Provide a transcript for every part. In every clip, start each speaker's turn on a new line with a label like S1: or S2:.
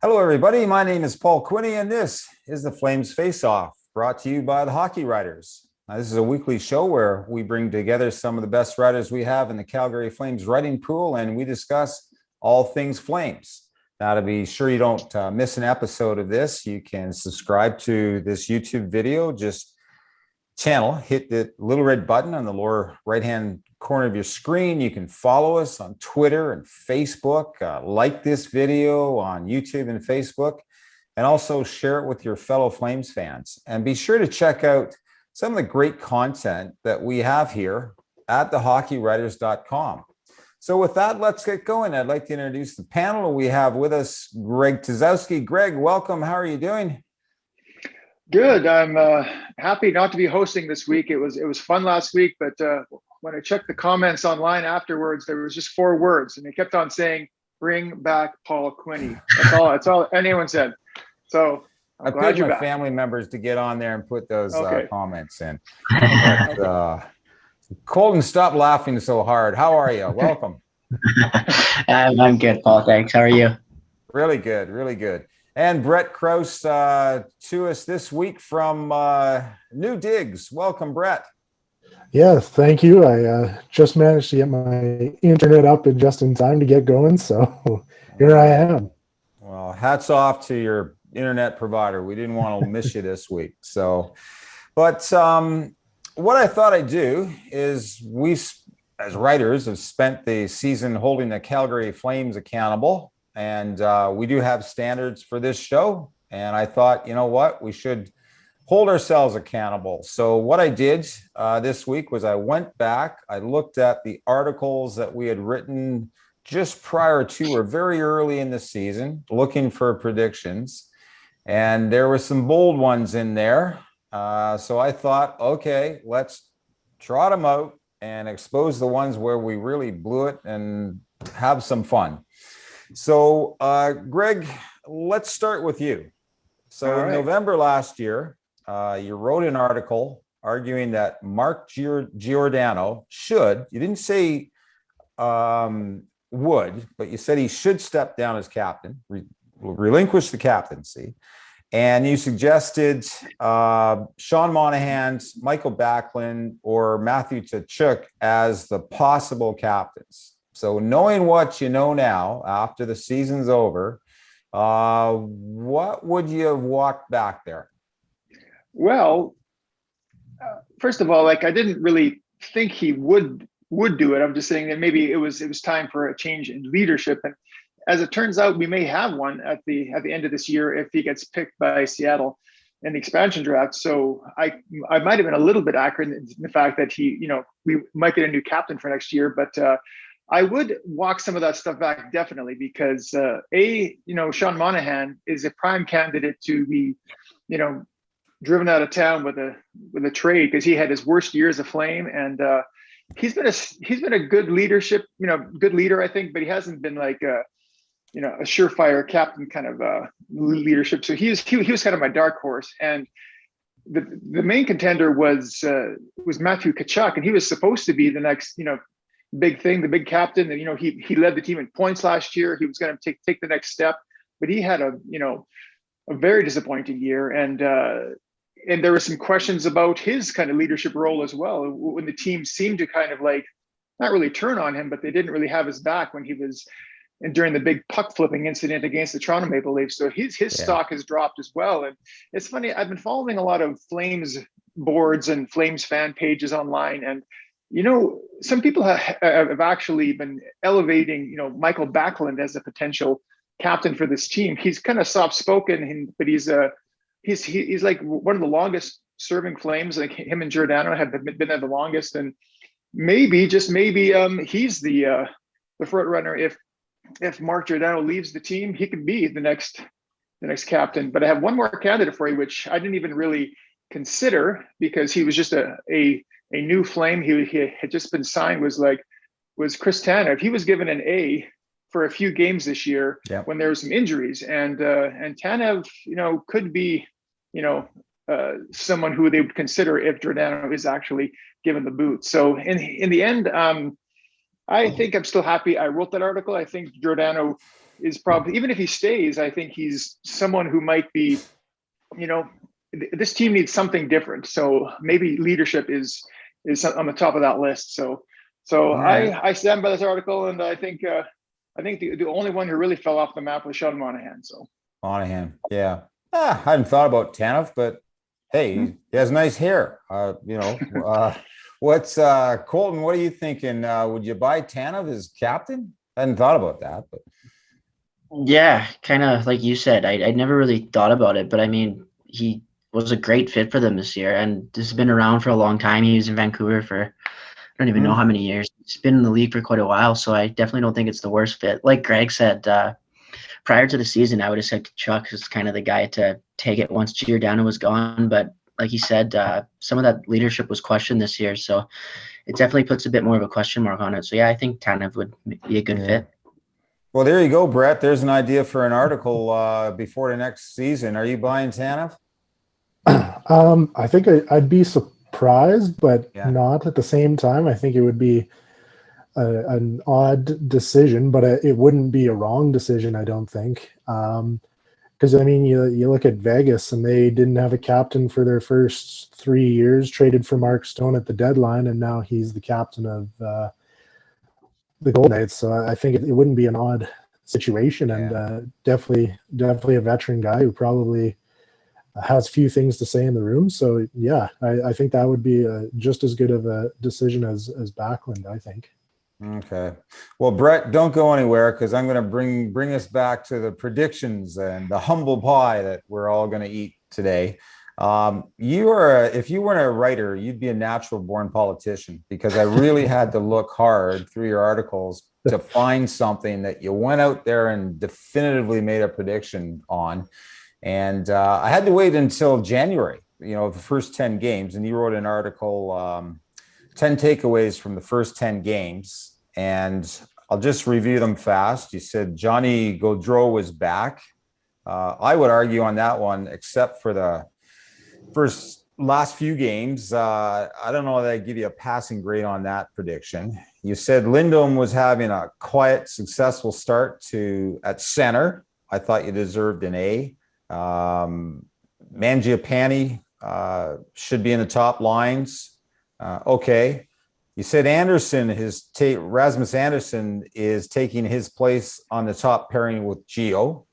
S1: Hello, everybody. My name is Paul Quinney, and this is the Flames Faceoff, brought to you by the Hockey Writers. Now, this is a weekly show where we bring together some of the best writers we have in the Calgary Flames writing pool, and we discuss all things Flames. Now, to be sure you don't miss an episode of this, you can subscribe to this YouTube video. Just hit the little red button on the lower right-hand corner of your screen. You can follow us on Twitter and Facebook, like this video on YouTube and Facebook, and also share it with your fellow Flames fans. And be sure to check out some of the great content that we have here at thehockeywriters.com. So with that, let's get going. I'd like to introduce the panel. We have with us Greg Tysowski. Greg, welcome. How are you doing?
S2: Good. I'm happy not to be hosting this week. It was fun last week, but when I checked the comments online afterwards, there was just 4 words, and they kept on saying, "Bring back Paul Quinney." That's all anyone said. So
S1: I paid my family members to get on there and put those comments in. But, Colton, stop laughing so hard. How are you? Welcome.
S3: I'm good, Paul. Thanks. How are you?
S1: Really good. Really good. And Brett Krauss to us this week from New Digs. Welcome, Brett.
S4: Yes, thank you. I just managed to get my internet up just in time to get going, so here I am.
S1: Well, hats off to your internet provider. We didn't want to miss you this week. But what I thought I'd do is we, as writers, have spent the season holding the Calgary Flames accountable. And we do have standards for this show. And I thought, you know what, we should hold ourselves accountable. So what I did this week was I went back, I looked at the articles that we had written just prior to or very early in the season, looking for predictions. And there were some bold ones in there. So I thought, okay, let's trot them out and expose the ones where we really blew it and have some fun. So, Greg, let's start with you. So in November last year, you wrote an article arguing that Mark Giordano should, you didn't say would, but you said he should step down as captain, relinquish the captaincy. And you suggested Sean Monahan, Michael Backlund, or Matthew Tkachuk as the possible captains. So knowing what you know now, after the season's over, what would you have walked back there?
S2: Well, first of all, I didn't really think he would do it. I'm just saying that maybe it was time for a change in leadership. And as it turns out, we may have one at the end of this year if he gets picked by Seattle in the expansion draft. So I might have been a little bit accurate in the fact that we might get a new captain for next year, but I would walk some of that stuff back definitely because Sean Monahan is a prime candidate to be, driven out of town with a trade because he had his worst year as a Flame, and he's been a good good leader, I think, but he hasn't been like a surefire captain kind of leadership. So he was kind of my dark horse, and the main contender was Matthew Tkachuk, and he was supposed to be the next big thing, the big captain. And he led the team in points last year. He was going to take the next step, but he had a very disappointing year, and there were some questions about his kind of leadership role as well, when the team seemed to kind of not really turn on him, but they didn't really have his back when he was during the big puck flipping incident against the Toronto Maple Leafs. So his stock has dropped as well. And it's funny, I've been following a lot of Flames boards and Flames fan pages online, and some people have actually been elevating, Michael Backlund as a potential captain for this team. He's kind of soft-spoken, but he's like one of the longest serving Flames. Like him and Giordano have been there the longest, and maybe he's the front runner. If Mark Giordano leaves the team, he could be the next captain. But I have one more candidate for you, which I didn't even really consider because he was just a new Flame. He had just been signed. Was Chris Tanev. He was given an A for a few games this year when there were some injuries, and Tanev, could be, someone who they would consider if Giordano is actually given the boot. So in the end, I think I'm still happy I wrote that article. I think Giordano is probably, even if he stays, I think he's someone who might be, this team needs something different. So maybe leadership is on the top of that list. So
S1: right.
S2: I stand by this article, and I think the only one who really fell off the map was Sean Monahan. So
S1: Monahan, yeah. I hadn't thought about Tanev, but hey, he has nice hair. What's Colton? What are you thinking? Would you buy Tanev as captain? I hadn't thought about that, but
S3: Yeah, kind of like you said, I never really thought about it, but I mean, he was a great fit for them this year, and this has been around for a long time. He was in Vancouver for I don't even know how many years. He's been in the league for quite a while, so I definitely don't think it's the worst fit. Like Greg said, prior to the season, I would have said Chuck is kind of the guy to take it once Giordano was gone, but like he said, some of that leadership was questioned this year, so it definitely puts a bit more of a question mark on it. So yeah, I think Tanev would be a good fit.
S1: Well, there you go, Brett. There's an idea for an article before the next season. Are you buying Tanev?
S4: I think I'd be surprised, but not at the same time. I think it would be an odd decision, but it wouldn't be a wrong decision, I don't think. Because, I mean, you look at Vegas, and they didn't have a captain for their first 3 years, traded for Mark Stone at the deadline, and now he's the captain of the Golden Knights. So I think it wouldn't be an odd situation, and definitely a veteran guy who probably has few things to say in the room. So yeah, I think that would be just as good of a decision as Backlund, I think.
S1: Okay. Well, Brett, don't go anywhere, because I'm going to bring us back to the predictions and the humble pie that we're all going to eat today. If you weren't a writer, you'd be a natural born politician, because I really had to look hard through your articles to find something that you went out there and definitively made a prediction on. And I had to wait until January, the first 10 games. And you wrote an article, 10 takeaways from the first 10 games. And I'll just review them fast. You said Johnny Gaudreau was back. I would argue on that one, except for the last few games. I don't know that I'd give you a passing grade on that prediction. You said Lindholm was having a quiet, successful start at center. I thought you deserved an A. Mangiapane should be in the top lines. Okay. You said Rasmus Anderson is taking his place on the top pairing with Gio.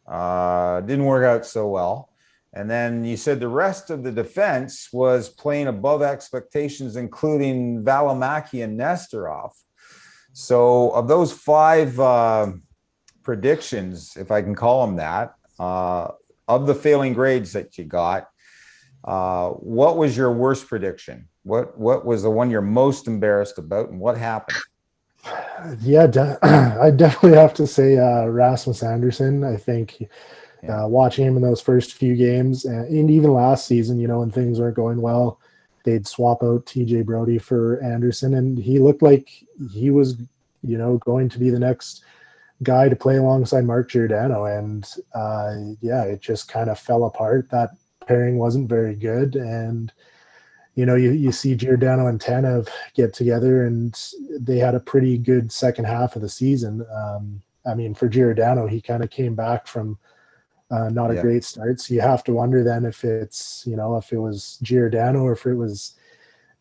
S1: Didn't work out so well. And then you said the rest of the defense was playing above expectations, including Valimaki and Nesterov. So of those 5 predictions, if I can call them that, of the failing grades that you got, what was your worst prediction? What was the one you're most embarrassed about, and what happened?
S4: Yeah, I definitely have to say Rasmus Anderson. I think watching him in those first few games, and even last season, when things weren't going well, they'd swap out TJ Brody for Anderson, and he looked like he was, going to be the next guy to play alongside Mark Giordano. And it just kind of fell apart. That pairing wasn't very good. And you see Giordano and Tanev get together, and they had a pretty good second half of the season. I mean, for Giordano, he kind of came back from not a great start. So you have to wonder then if it's, if it was Giordano or if it was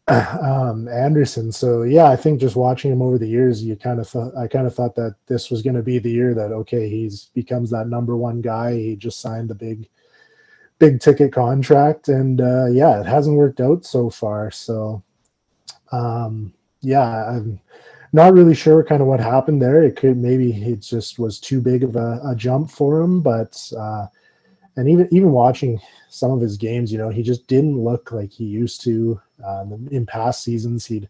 S4: Anderson. So yeah, I think just watching him over the years, I kind of thought that this was going to be the year that, okay, he's becomes that number one guy. He just signed the big ticket contract, and it hasn't worked out so far. So I'm not really sure kind of what happened there. Maybe it just was too big of a jump for him, but and even watching some of his games, he just didn't look like he used to. In past seasons, he'd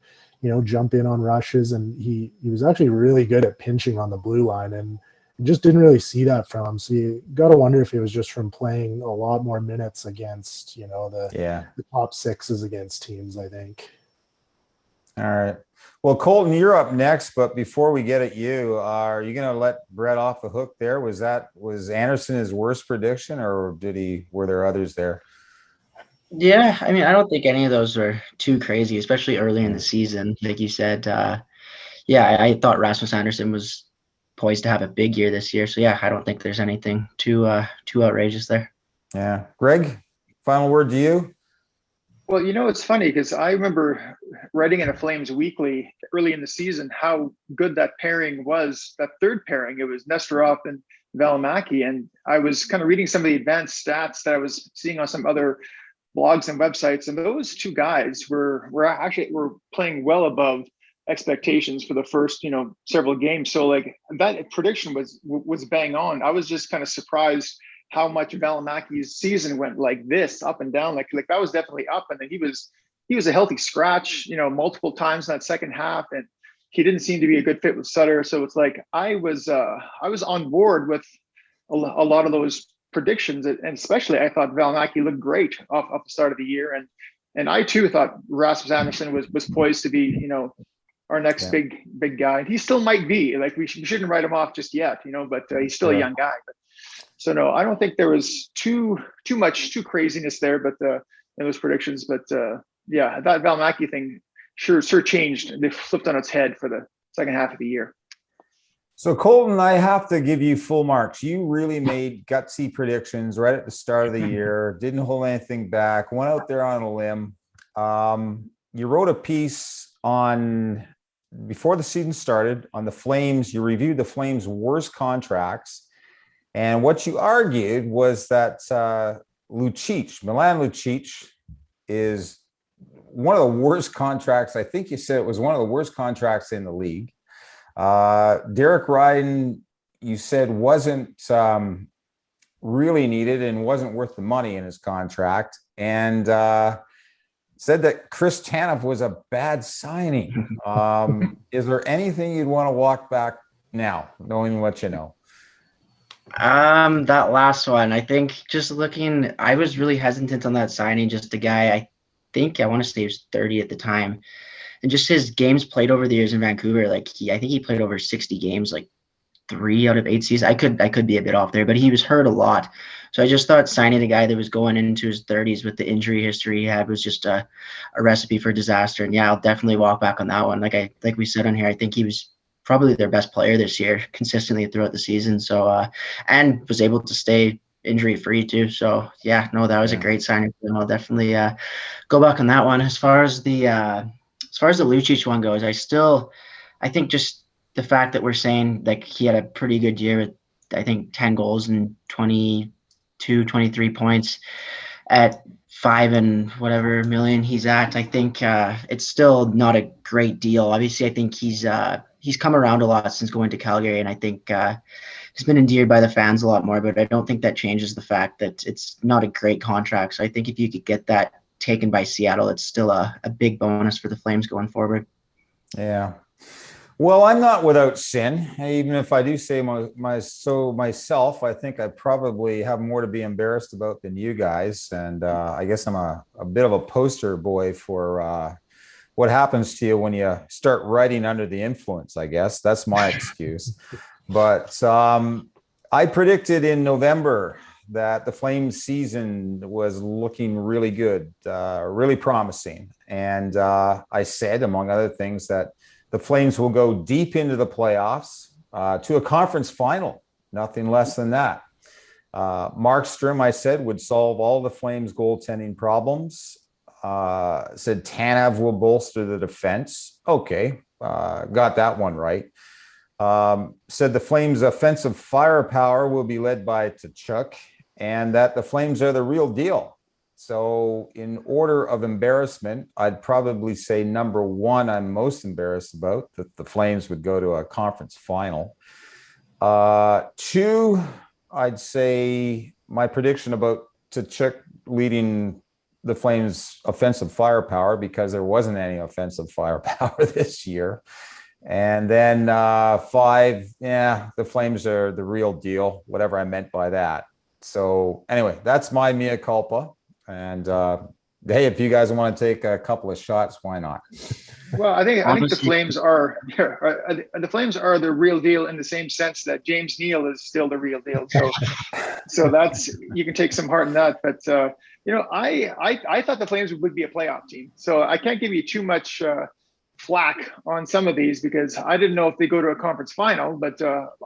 S4: jump in on rushes, and he was actually really good at pinching on the blue line, and just didn't really see that from him. So you got to wonder if it was just from playing a lot more minutes against, the top sixes against teams, I think.
S1: All right. Well, Colton, you're up next, but before we get at you, are you going to let Brett off the hook there? Was Anderson his worst prediction, or were there others there?
S3: Yeah, I mean, I don't think any of those were too crazy, especially early in the season. Like you said, I thought Rasmus Anderson was poised to have a big year this year. So yeah, I don't think there's anything too outrageous there.
S1: Yeah. Greg, final word to you.
S2: Well, it's funny because I remember writing in a Flames Weekly early in the season how good that pairing was, that third pairing. It was Nesterov and Valimaki. And I was kind of reading some of the advanced stats that I was seeing on some other blogs and websites. And those two guys were playing well above expectations for the first, several games. So like that prediction was bang on. I was just kind of surprised how much Valimaki's season went like this, up and down. Like that was definitely up. And then he was a healthy scratch, multiple times in that second half. And he didn't seem to be a good fit with Sutter. So it's like I was on board with a lot of those predictions. And especially I thought Valimaki looked great off the start of the year. And I too thought Rasmus Andersson was poised to be, our next big guy. And he still might be. Like we shouldn't write him off just yet, but he's still a young guy. So no, I don't think there was too craziness there, but in those predictions. But that Valimaki thing sure changed. They flipped on its head for the second half of the year.
S1: So Colton, I have to give you full marks. You really made gutsy predictions right at the start of the year. Didn't hold anything back. Went out there on a limb. You wrote a piece before the season started on the Flames. You reviewed the Flames' worst contracts. And what you argued was that Milan Lucic is one of the worst contracts. I think you said it was one of the worst contracts in the league. Derek Ryan, you said wasn't really needed and wasn't worth the money in his contract. And said that Chris Tanev was a bad signing. Is there anything you'd want to walk back now, knowing what you know?
S3: That last one, I think just looking, I was really hesitant on that signing. Just a guy, I want to say he was 30 at the time, and just his games played over the years in Vancouver. Like I think he played over 60 games, like 3 out of 8 seasons. I could be a bit off there, but he was hurt a lot. So I just thought signing a guy that was going into his 30s with the injury history he had was just a recipe for disaster. And yeah, I'll definitely walk back on that one. Like we said on here, I think he was probably their best player this year consistently throughout the season. So, and was able to stay injury free too. So yeah, no, that was a great signing. I'll definitely go back on that one. As far as the Lucic one goes, I think just the fact that we're saying like he had a pretty good year with, I think 10 goals and 23 points at 5 and whatever million he's at. I think it's still not a great deal. Obviously, I think he's come around a lot since going to Calgary, and I think he's been endeared by the fans a lot more, but I don't think that changes the fact that it's not a great contract. So I think if you could get that taken by Seattle, it's still a big bonus for the Flames going forward.
S1: Yeah. Well, I'm not without sin. Even if I do say myself, I think I probably have more to be embarrassed about than you guys. And I guess I'm a bit of a poster boy for what happens to you when you start writing under the influence, I guess. That's my excuse. But I predicted in November that the Flames season was looking really good, really promising. And I said, among other things, that the Flames will go deep into the playoffs to a conference final, nothing less than that. Markstrom, I said, would solve all the Flames goaltending problems. Said Tanev will bolster the defense. Okay, got that one right. Said the Flames' offensive firepower will be led by Tkachuk, and that the Flames are the real deal. So in order of embarrassment, I'd probably say number one, I'm most embarrassed about that the Flames would go to a conference final. 2, I'd say my prediction about Tkachuk leading the Flames' offensive firepower, because there wasn't any offensive firepower this year. And then 5, the Flames are the real deal, whatever I meant by that. So anyway, that's my mea culpa. And hey, if you guys want to take a couple of shots, why not?
S2: Well, I think the Flames are the real deal in the same sense that James Neal is still the real deal. So that's, you can take some heart in that. But I thought the Flames would be a playoff team. So I can't give you too much flack on some of these because I didn't know if they go to a conference final, but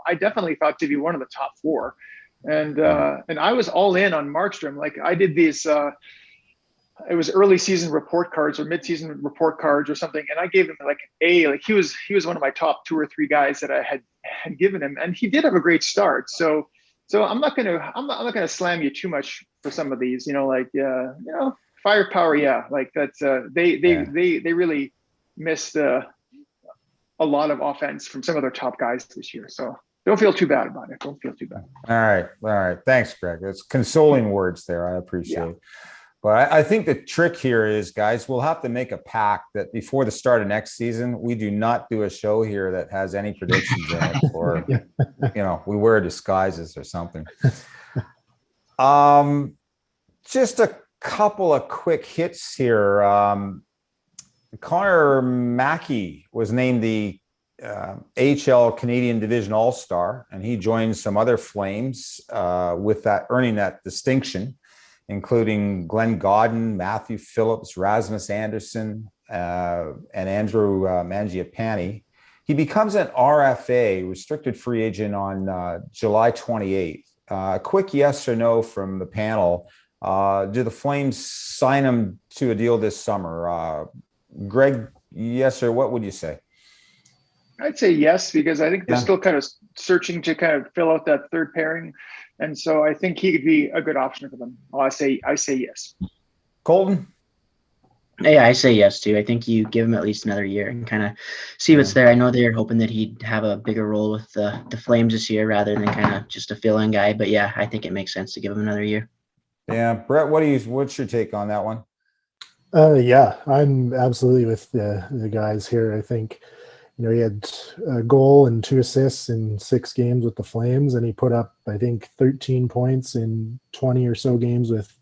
S2: I definitely thought to be one of the top four. And I was all in on Markstrom. Like I did these, it was early season report cards or mid-season report cards or something, and I gave him like A. Like he was one of my top 2 or 3 guys that I had given him, and he did have a great start. So I'm not gonna slam you too much for some of these. Firepower, yeah, like that's they really missed a lot of offense from some of their top guys this year. So don't feel too bad about it. Don't feel too bad.
S1: All right. Thanks, Greg. That's consoling words there. I appreciate it. But I think the trick here is, guys, we'll have to make a pact that before the start of next season, we do not do a show here that has any predictions in it, or we wear disguises or something. Just a couple of quick hits here. Connor Mackey was named the AHL Canadian Division All-Star, and he joined some other Flames with that, earning that distinction, including Glenn Godden, Matthew Phillips, Rasmus Anderson, and Andrew Mangiapane. He becomes an RFA, restricted free agent, on July 28th. A quick yes or no from the panel. Do the Flames sign him to a deal this summer? Greg, yes, or what would you say?
S2: I'd say yes, because I think they're still kind of searching to kind of fill out that third pairing. And so I think he could be a good option for them. I say yes.
S1: Colton?
S3: Yeah, I say yes too. I think you give him at least another year and kind of see what's there. I know they're hoping that he'd have a bigger role with the Flames this year rather than kind of just a fill-in guy. But yeah, I think it makes sense to give him another year.
S1: Yeah, Brett, what's your take on that one?
S4: Yeah, I'm absolutely with the guys here. I think, he had a goal and 2 assists in 6 games with the Flames, and he put up, I think, 13 points in 20 or so games with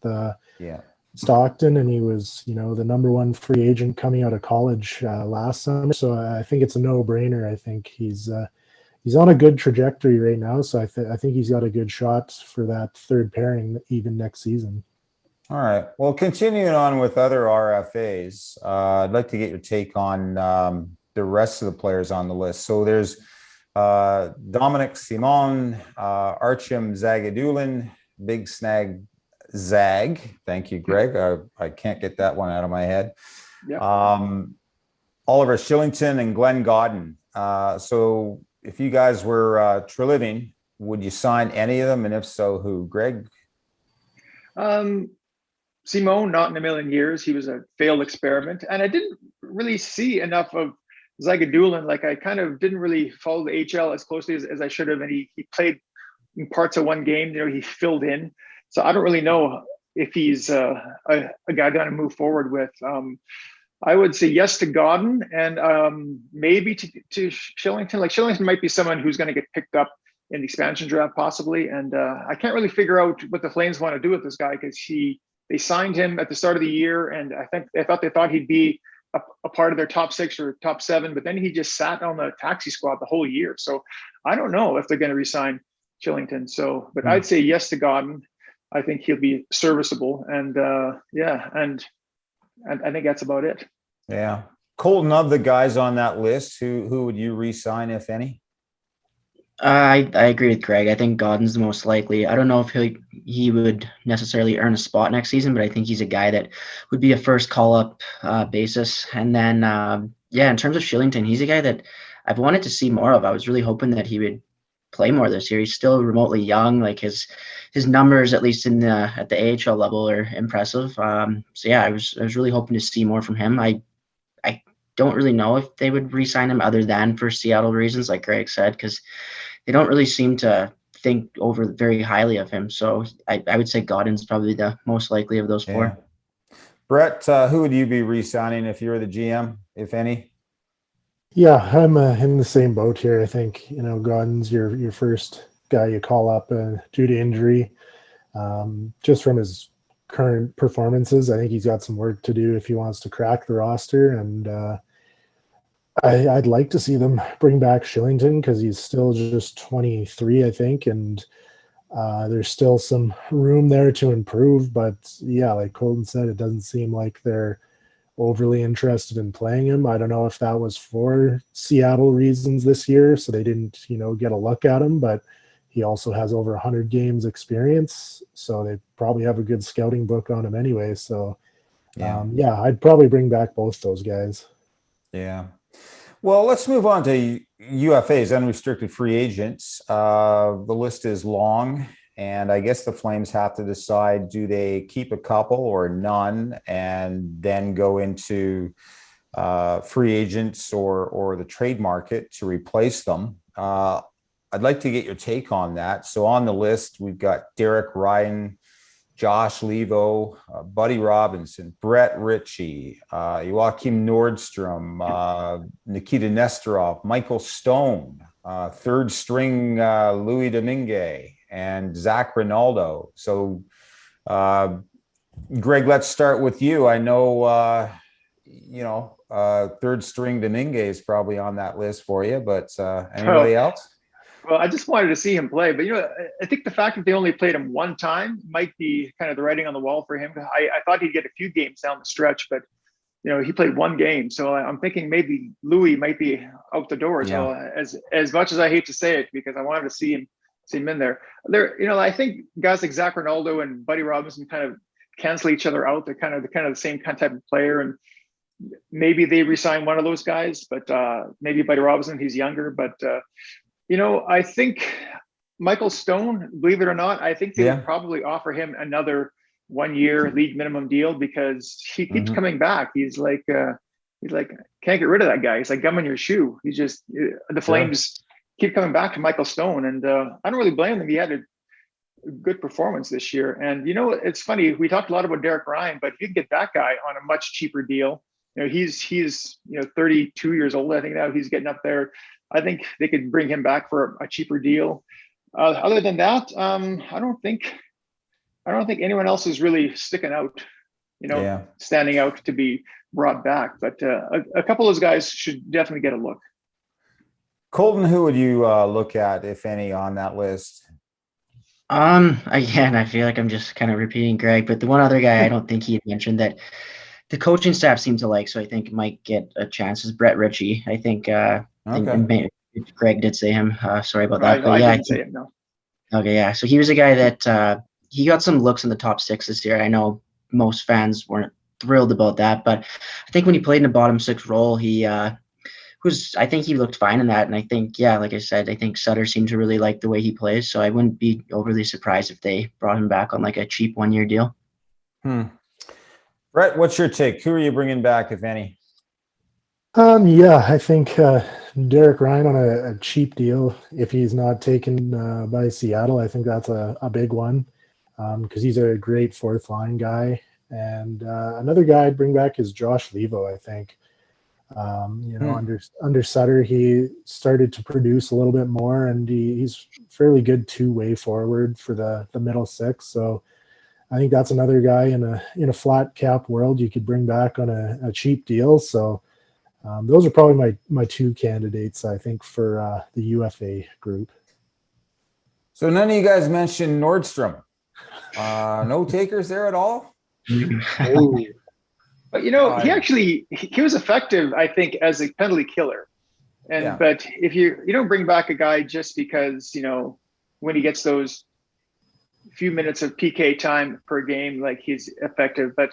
S4: Stockton, and he was, the number 1 free agent coming out of college last summer. So I think it's a no-brainer. I think he's on a good trajectory right now. So I think he's got a good shot for that third pairing even next season.
S1: All right. Well, continuing on with other RFAs, I'd like to get your take on the rest of the players on the list. So there's Dominic Simon, Artyom Zagadulin, Big Snag Zag. Thank you, Greg. I can't get that one out of my head.
S2: Yep.
S1: Oliver Shillington and Glenn Godden. So if you guys were Treliving, would you sign any of them? And if so, who? Greg?
S2: Simone, not in a million years. He was a failed experiment. And I didn't really see enough of Zagadulin. Like I kind of didn't really follow the HL as closely as I should have. And he played in parts of one game, he filled in. So I don't really know if he's a guy going to move forward with. I would say yes to Godden and maybe to Shillington. Like Shillington might be someone who's going to get picked up in the expansion draft possibly. And I can't really figure out what the Flames want to do with this guy, because they signed him at the start of the year, and I think they thought he'd be a part of their top 6 or top 7, but then he just sat on the taxi squad the whole year. So I don't know if they're going to re-sign Shillington. So, but I'd say yes to Godden. I think he'll be serviceable, and and I think that's about it.
S1: Yeah, Colton, of the guys on that list, who would you re-sign, if any?
S3: I agree with Greg. I think Godden's the most likely. I don't know if he would necessarily earn a spot next season, but I think he's a guy that would be a first call-up basis. And then, in terms of Shillington, he's a guy that I've wanted to see more of. I was really hoping that he would play more this year. He's still remotely young. Like his numbers, at least at the AHL level, are impressive. I was really hoping to see more from him. I don't really know if they would re-sign him other than for Seattle reasons, like Greg said, because they don't really seem to think over very highly of him. So I would say Godden's probably the most likely of those 4.
S1: Brett, who would you be re-signing if you were the GM, if any?
S4: Yeah, I'm in the same boat here. I think, Godden's your first guy you call up due to injury. Just from his current performances, I think he's got some work to do if he wants to crack the roster. And I'd like to see them bring back Shillington, because he's still just 23, I think, and there's still some room there to improve. But yeah, like Colton said, it doesn't seem like they're overly interested in playing him. I don't know if that was for Seattle reasons this year, so they didn't, get a look at him, but he also has over 100 games experience, so they probably have a good scouting book on him anyway. So, I'd probably bring back both those guys.
S1: Yeah. Well, let's move on to UFAs, unrestricted free agents. The list is long, and I guess the Flames have to decide, do they keep a couple or none, and then go into free agents or the trade market to replace them. I'd like to get your take on that. So on the list, we've got Derek Ryan, Josh Levo, Buddy Robinson, Brett Ritchie, Joachim Nordstrom, Nikita Nesterov, Michael Stone, third string Louis Domingue, and Zach Ronaldo. So, Greg, let's start with you. I know, third string Domingue is probably on that list for you, but anybody else?
S2: Well, I just wanted to see him play, but I think the fact that they only played him one time might be kind of the writing on the wall for him. I thought he'd get a few games down the stretch, but he played one game, so I'm thinking maybe Louis might be out the door as well. As much as I hate to say it, because I wanted to see him in there. I think guys like Zach Ronaldo and Buddy Robinson kind of cancel each other out. They're kind of the same kind of type of player, and maybe they resign one of those guys, but maybe Buddy Robinson, he's younger, but. I think Michael Stone, believe it or not, I think they would probably offer him another 1 year league minimum deal, because he keeps coming back. He's like, can't get rid of that guy. He's like gum in your shoe. He's just, the Flames keep coming back to Michael Stone. And I don't really blame him. He had a good performance this year. And, it's funny. We talked a lot about Derek Ryan, but if you can get that guy on a much cheaper deal, he's 32 years old. I think now he's getting up there. I think they could bring him back for a cheaper deal. Other than that, I don't think anyone else is really sticking out, standing out to be brought back. But a couple of those guys should definitely get a look.
S1: Colton, who would you look at, if any, on that list?
S3: Again, I feel like I'm just kind of repeating Greg, but the one other guy I don't think he had mentioned that the coaching staff seemed to like, so I think might get a chance, is Brett Ritchie. I think. Okay. Greg did say him. Sorry about that.
S2: I didn't say him, no.
S3: Okay, yeah. So he was a guy that he got some looks in the top six this year. I know most fans weren't thrilled about that, but I think when he played in the bottom six role, he I think he looked fine in that. And I think, like I said, I think Sutter seemed to really like the way he plays. So I wouldn't be overly surprised if they brought him back on like a cheap 1 year deal.
S1: Brett, what's your take? Who are you bringing back, if any?
S4: I think Derek Ryan on a cheap deal, if he's not taken by Seattle, I think that's a big one, because he's a great fourth line guy. And another guy I'd bring back is Josh Levo, I think. Under Sutter, he started to produce a little bit more, and he's fairly good two-way forward for the middle six. So I think that's another guy in a flat cap world you could bring back on a cheap deal. So those are probably my two candidates, I think, for the UFA group.
S1: So none of you guys mentioned Nordstrom. No takers there at all?
S2: But he was effective, I think, as a penalty killer. But if you don't bring back a guy just because when he gets those few minutes of PK time per game, like, he's effective. But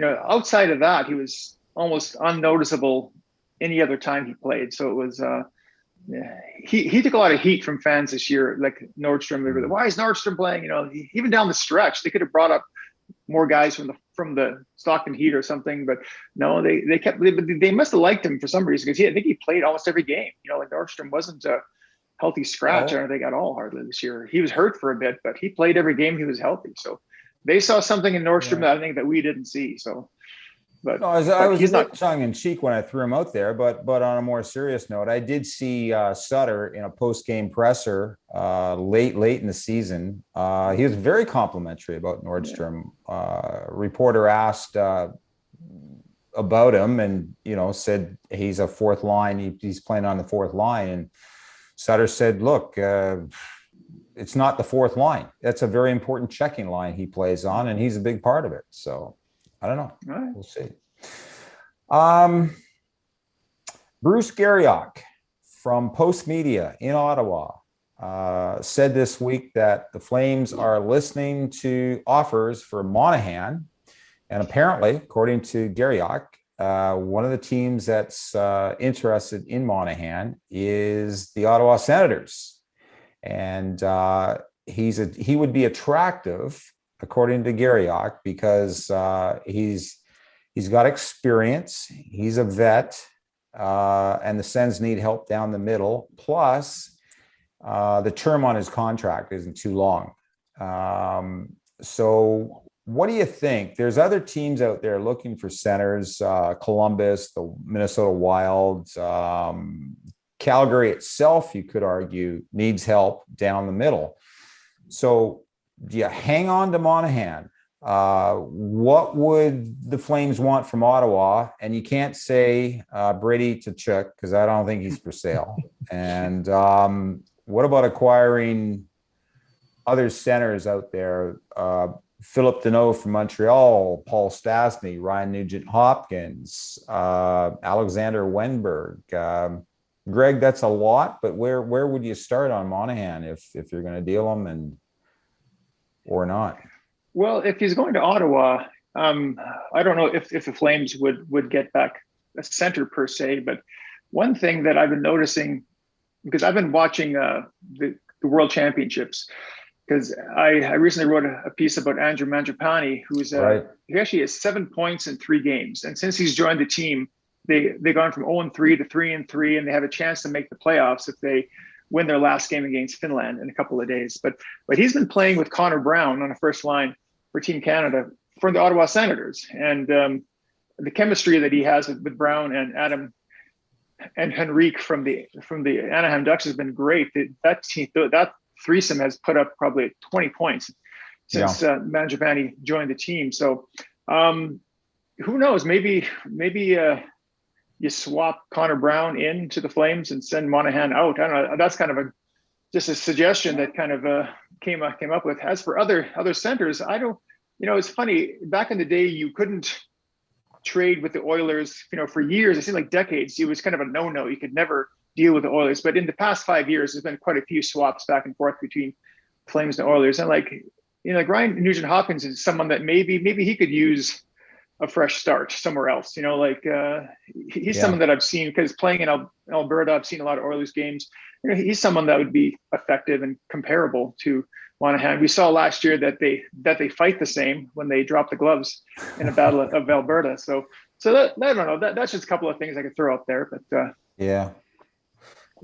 S2: outside of that, he was almost unnoticeable any other time he played. So it was he took a lot of heat from fans this year, like Nordstrom. They were like, why is Nordstrom playing? Even down the stretch, they could have brought up more guys from the Stockton Heat or something, but no, they must have liked him for some reason, because I think he played almost every game. Like, Nordstrom wasn't a healthy scratch, I don't think, at all hardly this year. He was hurt for a bit, but he played every game he was healthy. So they saw something in Nordstrom that I think that we didn't see. So. But
S1: no, I was not tongue in cheek when I threw him out there, but on a more serious note, I did see Sutter in a post-game presser late in the season. He was very complimentary about Nordstrom. Reporter asked about him, and said he's a fourth line. He's playing on the fourth line, and Sutter said, "Look, it's not the fourth line. That's a very important checking line he plays on, and he's a big part of it." So. I don't know. Right. We'll see. Bruce Garriock from Post Media in Ottawa said this week that the Flames are listening to offers for Monahan. And apparently, according to Garriock, one of the teams that's interested in Monahan is the Ottawa Senators. And he would be attractive, according to Garriock, because he's got experience. He's a vet. And the Sens need help down the middle. Plus, the term on his contract isn't too long. So what do you think? There's other teams out there looking for centers, Columbus, the Minnesota Wild, Calgary itself, you could argue, needs help down the middle. So do you hang on to Monahan? What would the Flames want from Ottawa? And you can't say Brady Tkachuk, because I don't think he's for sale. And what about acquiring other centers out there? Philip Deneau from Montreal, Paul Stastny, Ryan Nugent-Hopkins, Alexander Wenberg. Greg, that's a lot, but where would you start on Monahan if you're going to deal him or not?
S2: Well, if he's going to Ottawa, I don't know if the Flames would get back a center per se, but one thing that I've been noticing, because I've been watching the World Championships, because I recently wrote a piece about Andrew Mangiapane, who's
S1: right.
S2: He actually has 7 points in 3 games, and since he's joined the team, they've gone from 0-3 to 3-3, and they have a chance to make the playoffs if they win their last game against Finland in a couple of days. But he's been playing with Connor Brown on the first line for Team Canada for the Ottawa Senators, and the chemistry that he has with Brown and Adam and Henrique from the Anaheim Ducks has been great. That threesome has put up probably 20 points since Mangiapane joined the team. So who knows? Maybe you swap Connor Brown into the Flames and send Monahan out. I don't know. That's kind of just a suggestion that kind of came up with. As for other centers, I don't. It's funny. Back in the day, you couldn't trade with the Oilers. For years, it seemed like decades. It was kind of a no-no. You could never deal with the Oilers. But in the past 5 years, there's been quite a few swaps back and forth between Flames and Oilers. And like Ryan Nugent-Hopkins is someone that maybe he could use a fresh start somewhere else. He's someone that I've seen, because playing in Alberta, I've seen a lot of Oilers games. He's someone that would be effective and comparable to Monahan. We saw last year that they fight the same when they drop the gloves in a battle of Alberta. So that, I don't know. That's just a couple of things I could throw out there. But
S1: yeah,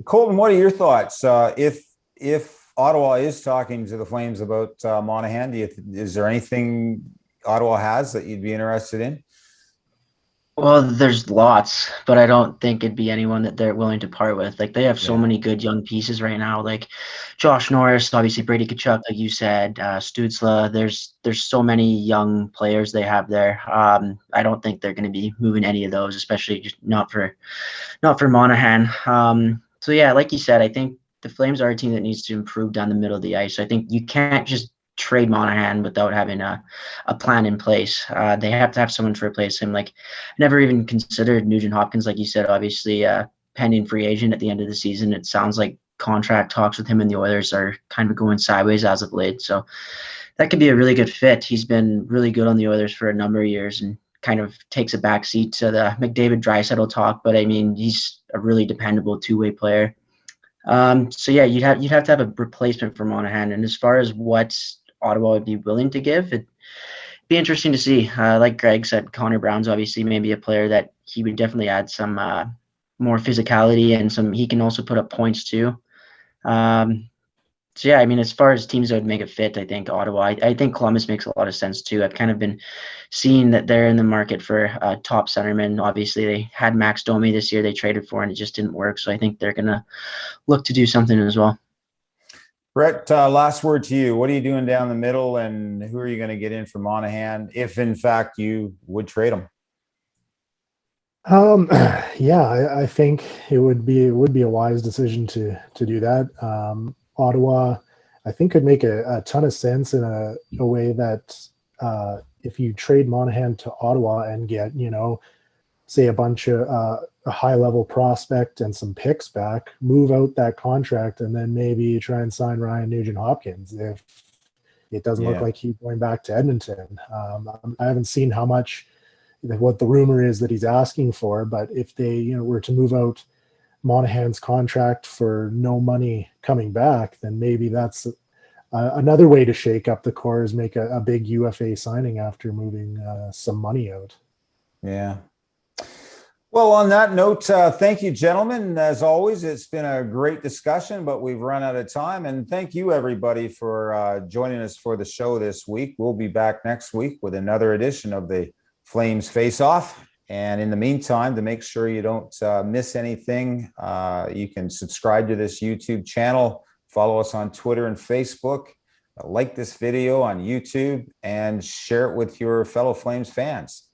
S1: Colton, what are your thoughts? If Ottawa is talking to the Flames about Monahan, is there anything Ottawa has that you'd be interested in?
S3: Well, there's lots, but I don't think it'd be anyone that they're willing to part with. Like, they have so many good young pieces right now, like Josh Norris, obviously Brady Tkachuk, like you said, Stützle. There's so many young players they have there. I don't think they're going to be moving any of those, especially just not for Monahan. So yeah, like you said, I think the Flames are a team that needs to improve down the middle of the ice. So I think you can't just trade Monahan without having a plan in place. They have to have someone to replace him. Like, never even considered Nugent-Hopkins, like you said, obviously pending free agent at the end of the season. It sounds like contract talks with him and the Oilers are kind of going sideways as of late. So that could be a really good fit. He's been really good on the Oilers for a number of years and kind of takes a back seat to the McDavid-Draisaitl talk. But I mean, he's a really dependable two-way player. So yeah, you'd have to have a replacement for Monahan. And as far as what Ottawa would be willing to give, it'd be interesting to see. Like Greg said, Connor Brown's obviously maybe a player that he would definitely add some more physicality, and he can also put up points too. So yeah, I mean, as far as teams that would make a fit, I think Ottawa. I think Columbus makes a lot of sense too. I've kind of been seeing that they're in the market for a top centerman. Obviously, they had Max Domi this year. They traded for, and it just didn't work. So I think they're gonna look to do something as well.
S1: Brett, last word to you. What are you doing down the middle, and who are you going to get in for Monahan if, in fact, you would trade him?
S4: Yeah, I think it would be a wise decision to do that. Ottawa, I think, could make a ton of sense in a way that if you trade Monahan to Ottawa and get say a bunch of a high level prospect and some picks back, move out that contract, and then maybe try and sign Ryan Nugent Hopkins if it doesn't look like he's going back to Edmonton. I haven't seen how much, what the rumor is that he's asking for, but if they were to move out Monahan's contract for no money coming back, then maybe that's another way to shake up the core, is make a big UFA signing after moving some money out.
S1: Yeah. Well, on that note, thank you, gentlemen. As always, it's been a great discussion, but we've run out of time. And thank you, everybody, for joining us for the show this week. We'll be back next week with another edition of the Flames Faceoff. And in the meantime, to make sure you don't miss anything, you can subscribe to this YouTube channel, follow us on Twitter and Facebook, like this video on YouTube, and share it with your fellow Flames fans.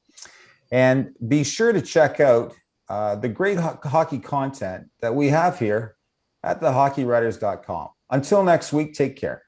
S1: And be sure to check out the great hockey content that we have here at thehockeywriters.com. Until next week, take care.